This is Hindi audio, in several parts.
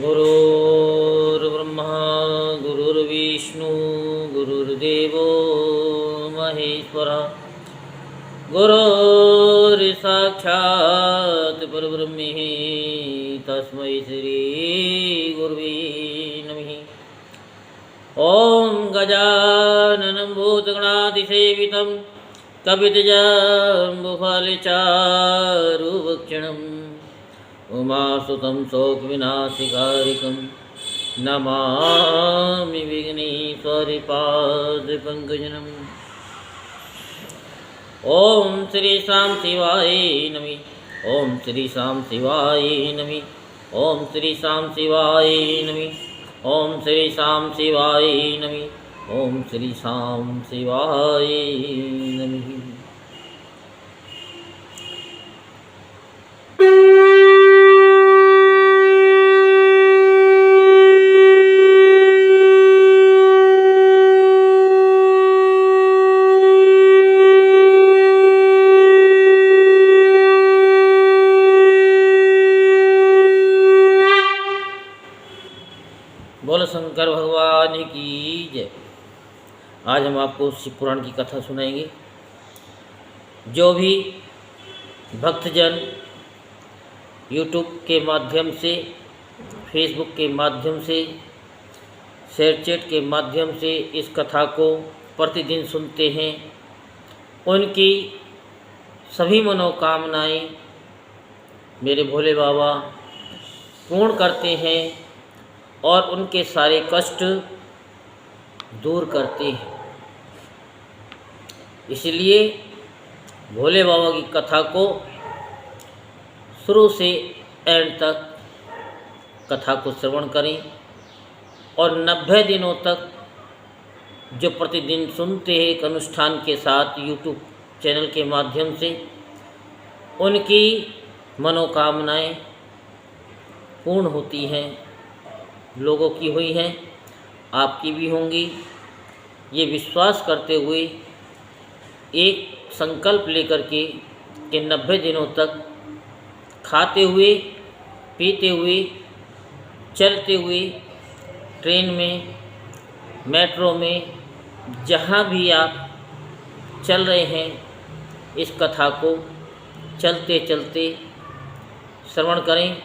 गुरुर्ब्रह्मा गुरुर्विष्णु गुरुर्देवो महेश्वरः गुरुर्साक्षात् परब्रह्म तस्मै श्री गुरुवे नमः। ओम गजाननं भूतगणाधिसेवितं कपितजम्बुफलचारुभक्षणम् उमासुतं शोकविनाशकारिकं नमामि विघ्नेश्वरपादपङ्कजम्। ओम श्री शाम शिवाय नमः। ओम श्री शाम शिवाय नमः। ओम श्री शाम शिवाय नमः। ओम श्री शाम शिवाय नमः। ओम श्री शाम शिवाय नमः। बोलो शंकर भगवान की जय। आज हम आपको शिव पुराण की कथा सुनाएंगे। जो भी भक्तजन यूट्यूब के माध्यम से, फेसबुक के माध्यम से, शेयरचैट के माध्यम से इस कथा को प्रतिदिन सुनते हैं, उनकी सभी मनोकामनाएं मेरे भोले बाबा पूर्ण करते हैं और उनके सारे कष्ट दूर करते हैं। इसलिए भोले बाबा की कथा को शुरू से एंड तक कथा को श्रवण करें और 90 दिनों तक जो प्रतिदिन सुनते हैं एक अनुष्ठान के साथ यूट्यूब चैनल के माध्यम से, उनकी मनोकामनाएं पूर्ण होती हैं। लोगों की हुई हैं, आपकी भी होंगी। ये विश्वास करते हुए एक संकल्प लेकर के कि 90 दिनों तक खाते हुए, पीते हुए, चलते हुए, ट्रेन में, मेट्रो में, जहाँ भी आप चल रहे हैं, इस कथा को चलते चलते श्रवण करें।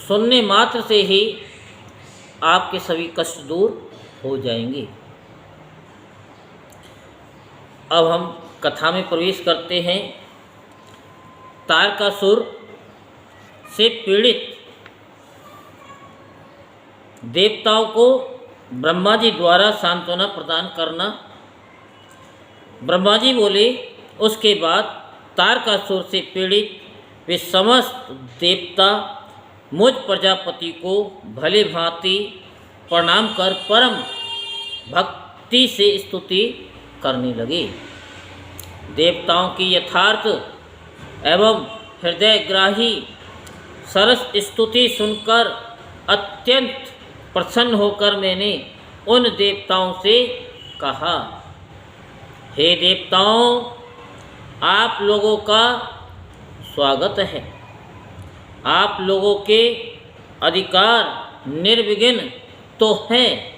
सुनने मात्र से ही आपके सभी कष्ट दूर हो जाएंगे। अब हम कथा में प्रवेश करते हैं। तारकासुर से पीड़ित देवताओं को ब्रह्मा जी द्वारा सांत्वना प्रदान करना। ब्रह्मा जी बोले, उसके बाद तारकासुर से पीड़ित वे समस्त देवता मुझ प्रजापति को भले भांति प्रणाम कर परम भक्ति से स्तुति करने लगे। देवताओं की यथार्थ एवं हृदयग्राही सरस स्तुति सुनकर अत्यंत प्रसन्न होकर मैंने उन देवताओं से कहा, हे देवताओं, आप लोगों का स्वागत है। आप लोगों के अधिकार निर्विघ्न तो हैं।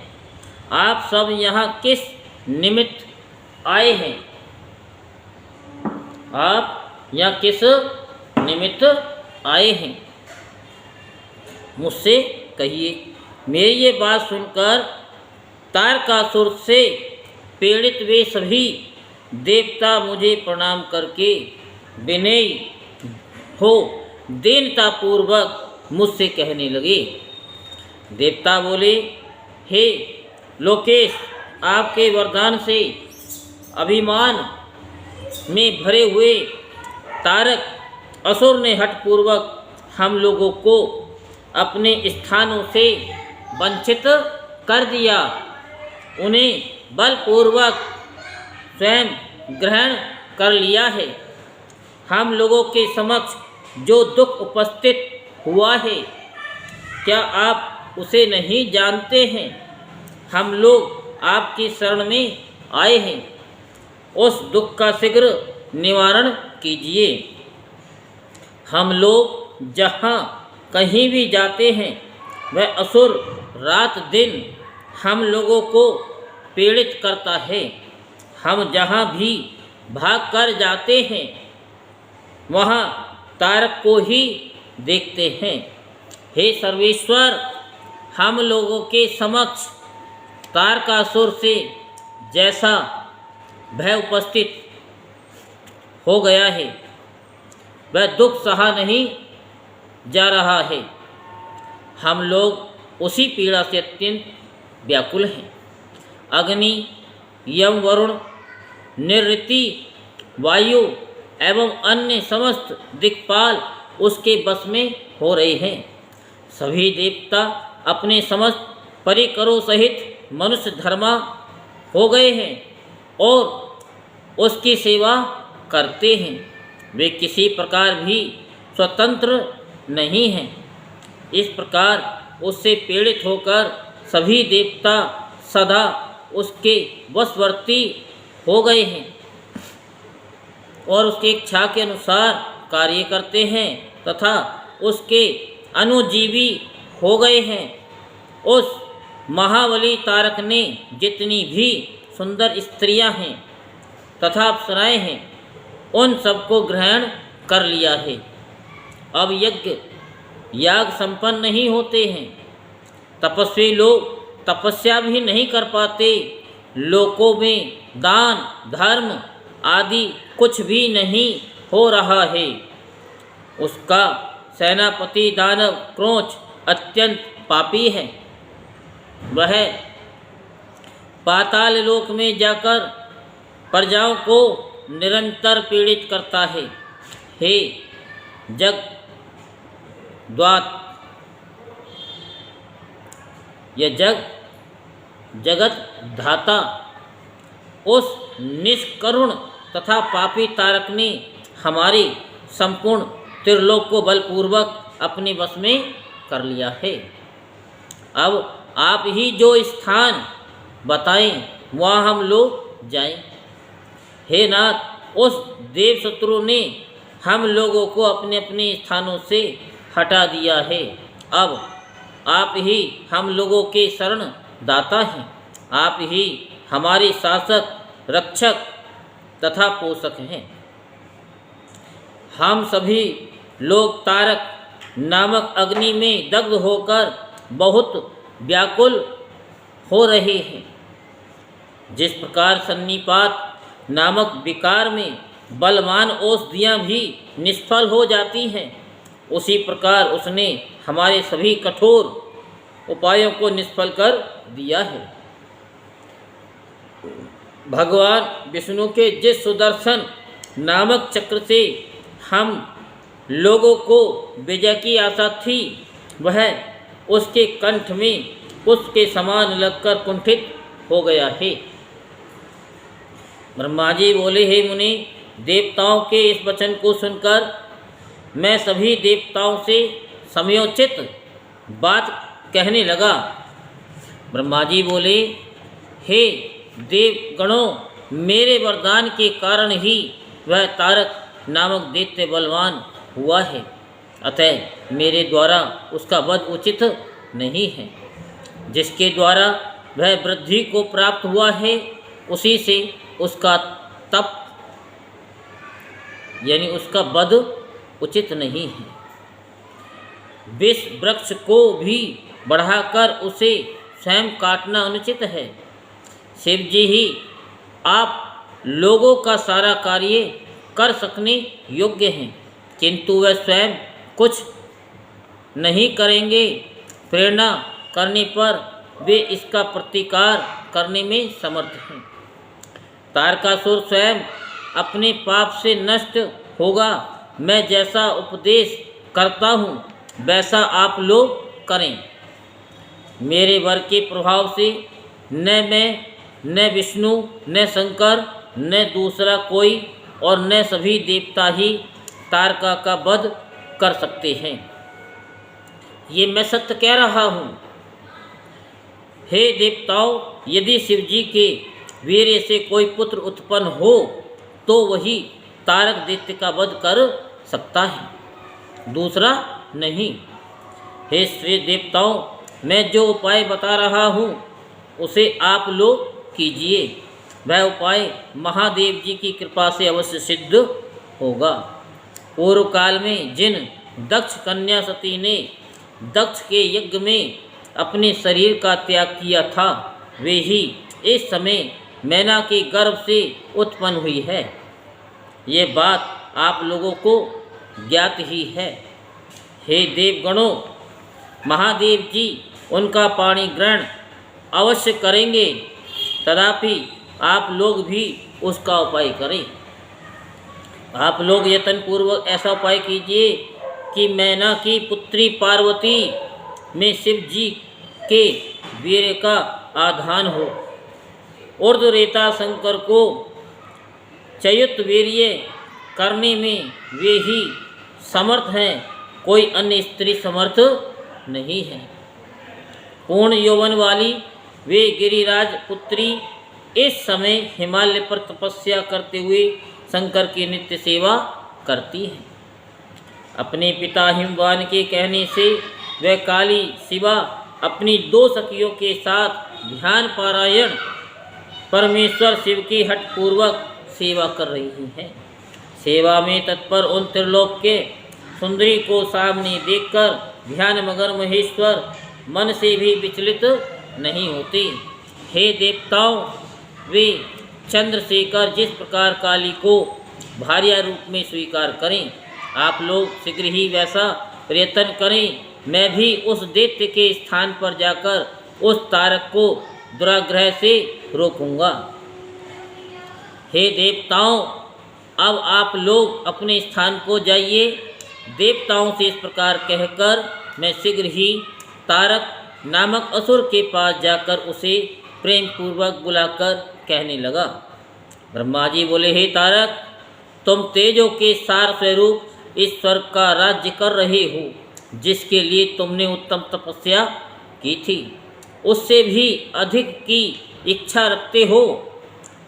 आप सब यहाँ किस निमित्त आए हैं? आप यहाँ किस निमित्त आए हैं? मुझसे कहिए। मेरी ये बात सुनकर तारकासुर से पीड़ित वे सभी देवता मुझे प्रणाम करके विनय हो दीनतापूर्वक मुझसे कहने लगे। देवता बोले, हे लोकेश, आपके वरदान से अभिमान में भरे हुए तारक असुर ने हठपूर्वक हम लोगों को अपने स्थानों से वंचित कर दिया। उन्हें बलपूर्वक स्वयं ग्रहण कर लिया है। हम लोगों के समक्ष जो दुख उपस्थित हुआ है, क्या आप उसे नहीं जानते हैं? हम लोग आपकी शरण में आए हैं। उस दुख का शीघ्र निवारण कीजिए। हम लोग जहाँ कहीं भी जाते हैं वह असुर रात दिन हम लोगों को पीड़ित करता है। हम जहाँ भी भाग कर जाते हैं वहाँ तारक को ही देखते हैं। हे सर्वेश्वर, हम लोगों के समक्ष तारकासुर से जैसा भय उपस्थित हो गया है वह दुख सहा नहीं जा रहा है। हम लोग उसी पीड़ा से अत्यंत व्याकुल हैं। अग्नि, यम, वरुण, निरृति, वायु एवं अन्य समस्त दिक्पाल उसके बस में हो रहे हैं। सभी देवता अपने समस्त परिकरों सहित मनुष्य धर्मा हो गए हैं और उसकी सेवा करते हैं। वे किसी प्रकार भी स्वतंत्र नहीं हैं। इस प्रकार उससे पीड़ित होकर सभी देवता सदा उसके वशवर्ती हो गए हैं और उसकी इच्छा के अनुसार कार्य करते हैं तथा उसके अनुजीवी हो गए हैं। उस महाबली तारक ने जितनी भी सुंदर स्त्रियां हैं तथा अप्सराएं हैं उन सबको ग्रहण कर लिया है। अब यज्ञ याग संपन्न नहीं होते हैं। तपस्वी लोग तपस्या भी नहीं कर पाते। लोकों में दान धर्म आदि कुछ भी नहीं हो रहा है। उसका सेनापति दानव क्रोंच अत्यंत पापी है। वह पाताल लोक में जाकर प्रजाओं को निरंतर पीड़ित करता है। हे जगत धाता, उस निष्करुण तथा पापी तारक ने हमारे संपूर्ण त्रिलोक को बलपूर्वक अपने वश में कर लिया है। अब आप ही जो स्थान बताएं वहाँ हम लोग जाएं। हे नाथ, उस देव शत्रु ने हम लोगों को अपने अपने स्थानों से हटा दिया है। अब आप ही हम लोगों के शरण दाता हैं। आप ही हमारे शासक, रक्षक तथा पोषक हैं। हम सभी लोग तारक नामक अग्नि में दग्ध होकर बहुत व्याकुल हो रहे हैं। जिस प्रकार सन्निपात नामक विकार में बलवान औषधियाँ भी निष्फल हो जाती हैं, उसी प्रकार उसने हमारे सभी कठोर उपायों को निष्फल कर दिया है। भगवान विष्णु के जिस सुदर्शन नामक चक्र से हम लोगों को विजय की आशा थी, वह उसके कंठ में उसके समान लगकर कुंठित हो गया है। ब्रह्मा जी बोले, हे मुनि, देवताओं के इस वचन को सुनकर मैं सभी देवताओं से समयोचित बात कहने लगा। ब्रह्मा जी बोले, हे देवगणों, मेरे वरदान के कारण ही वह तारक नामक दैत्य बलवान हुआ है, अतः मेरे द्वारा उसका वध उचित नहीं है। जिसके द्वारा वह वृद्धि को प्राप्त हुआ है, उसी से उसका तप यानी उसका वध उचित नहीं है। विष वृक्ष को भी बढ़ाकर उसे स्वयं काटना अनुचित है। शिव जी ही आप लोगों का सारा कार्य कर सकने योग्य हैं, किंतु वह स्वयं कुछ नहीं करेंगे। प्रेरणा करने पर वे इसका प्रतिकार करने में समर्थ हैं। तारकासुर स्वयं अपने पाप से नष्ट होगा। मैं जैसा उपदेश करता हूँ वैसा आप लोग करें। मेरे वर के प्रभाव से न मैं, न विष्णु, न शंकर, न दूसरा कोई और न सभी देवता ही तारका का वध कर सकते हैं। ये मैं सत्य कह रहा हूँ। हे देवताओं, यदि शिवजी के वीर्य से कोई पुत्र उत्पन्न हो तो वही तारक दैत्य का वध कर सकता है, दूसरा नहीं। हे श्री देवताओं, मैं जो उपाय बता रहा हूँ उसे आप लोग कीजिए, वह उपाय महादेव जी की कृपा से अवश्य सिद्ध होगा। पूर्व काल में जिन दक्ष कन्या सती ने दक्ष के यज्ञ में अपने शरीर का त्याग किया था, वे ही इस समय मैना के गर्भ से उत्पन्न हुई है। ये बात आप लोगों को ज्ञात ही है। हे देवगणों, महादेव जी उनका पाणी ग्रहण अवश्य करेंगे, तथापि आप लोग भी उसका उपाय करें। आप लोग यत्नपूर्वक ऐसा उपाय कीजिए कि मैना की पुत्री पार्वती में शिव जी के वीर्य का आधान हो। ऊर्ध्वरेता शंकर को चयुत वीर्य करने में वे ही समर्थ हैं, कोई अन्य स्त्री समर्थ नहीं है। पूर्ण यौवन वाली वे गिरिराज पुत्री इस समय हिमालय पर तपस्या करते हुए शंकर की नित्य सेवा करती हैं। अपने पिता हिमवान के कहने से वह काली शिवा अपनी 2 सखियों के साथ ध्यान पारायण परमेश्वर शिव की हठपूर्वक सेवा कर रही हैं। सेवा में तत्पर उन त्रिलोक के सुंदरी को सामने देखकर ध्यान मगन महेश्वर मन से भी विचलित नहीं होते। हे देवताओं, वे चंद्रशेखर जिस प्रकार काली को भार्या रूप में स्वीकार करें, आप लोग शीघ्र ही वैसा प्रयत्न करें। मैं भी उस दैत्य के स्थान पर जाकर उस तारक को दुराग्रह से रोकूंगा। हे देवताओं, अब आप लोग अपने स्थान को जाइए। देवताओं से इस प्रकार कहकर मैं शीघ्र ही तारक नामक असुर के पास जाकर उसे प्रेम पूर्वक बुलाकर कहने लगा। ब्रह्मा जी बोले, हे तारक, तुम तेजों के सार स्वरूप इस स्वर्ग का राज्य कर रहे हो, जिसके लिए तुमने उत्तम तपस्या की थी, उससे भी अधिक की इच्छा रखते हो।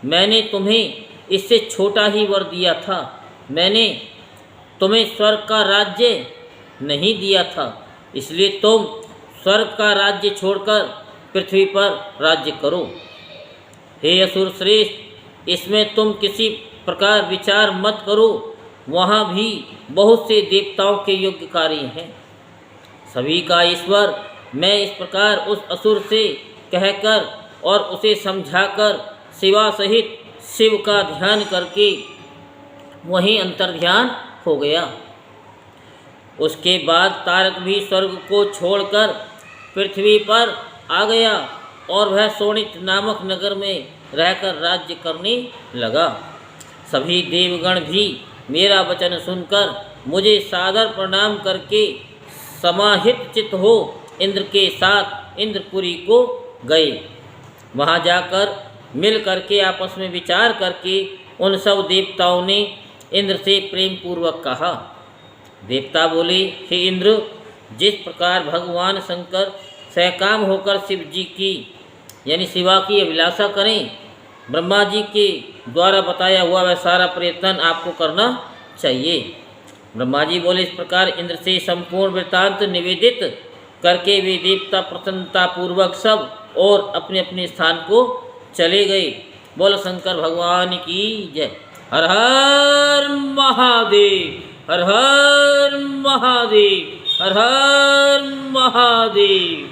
मैंने तुम्हें इससे छोटा ही वर दिया था। मैंने तुम्हें स्वर्ग का राज्य नहीं दिया था, इसलिए तुम स्वर्ग का राज्य छोड़कर पृथ्वी पर राज्य करो। हे असुर श्रेष्ठ, इसमें तुम किसी प्रकार विचार मत करो। वहाँ भी बहुत से देवताओं के योग्य कार्य हैं। सभी का ईश्वर मैं इस प्रकार उस असुर से कहकर और उसे समझाकर शिवा सहित शिव का ध्यान करके वहीं अंतर्ध्यान हो गया। उसके बाद तारक भी स्वर्ग को छोड़कर पृथ्वी पर आ गया और वह शोणित नामक नगर में रहकर राज्य करने लगा। सभी देवगण भी मेरा वचन सुनकर मुझे सादर प्रणाम करके समाहित चित्त हो इंद्र के साथ इंद्रपुरी को गए। वहाँ जाकर मिल करके आपस में विचार करके उन सब देवताओं ने इंद्र से प्रेम पूर्वक कहा। देवता बोले, हे इंद्र, जिस प्रकार भगवान शंकर सहकाम होकर शिव जी की यानी शिवा की अभिलाषा करें, ब्रह्मा जी के द्वारा बताया हुआ वह सारा प्रयत्न आपको करना चाहिए। ब्रह्मा जी बोले, इस प्रकार इंद्र से संपूर्ण वृत्तांत निवेदित करके वे देवता प्रसन्नता पूर्वक सब और अपने अपने स्थान को चले गए। बोल शंकर भगवान की जय। हर हर महादेव, हर हर महादेव, हर हर महादेव।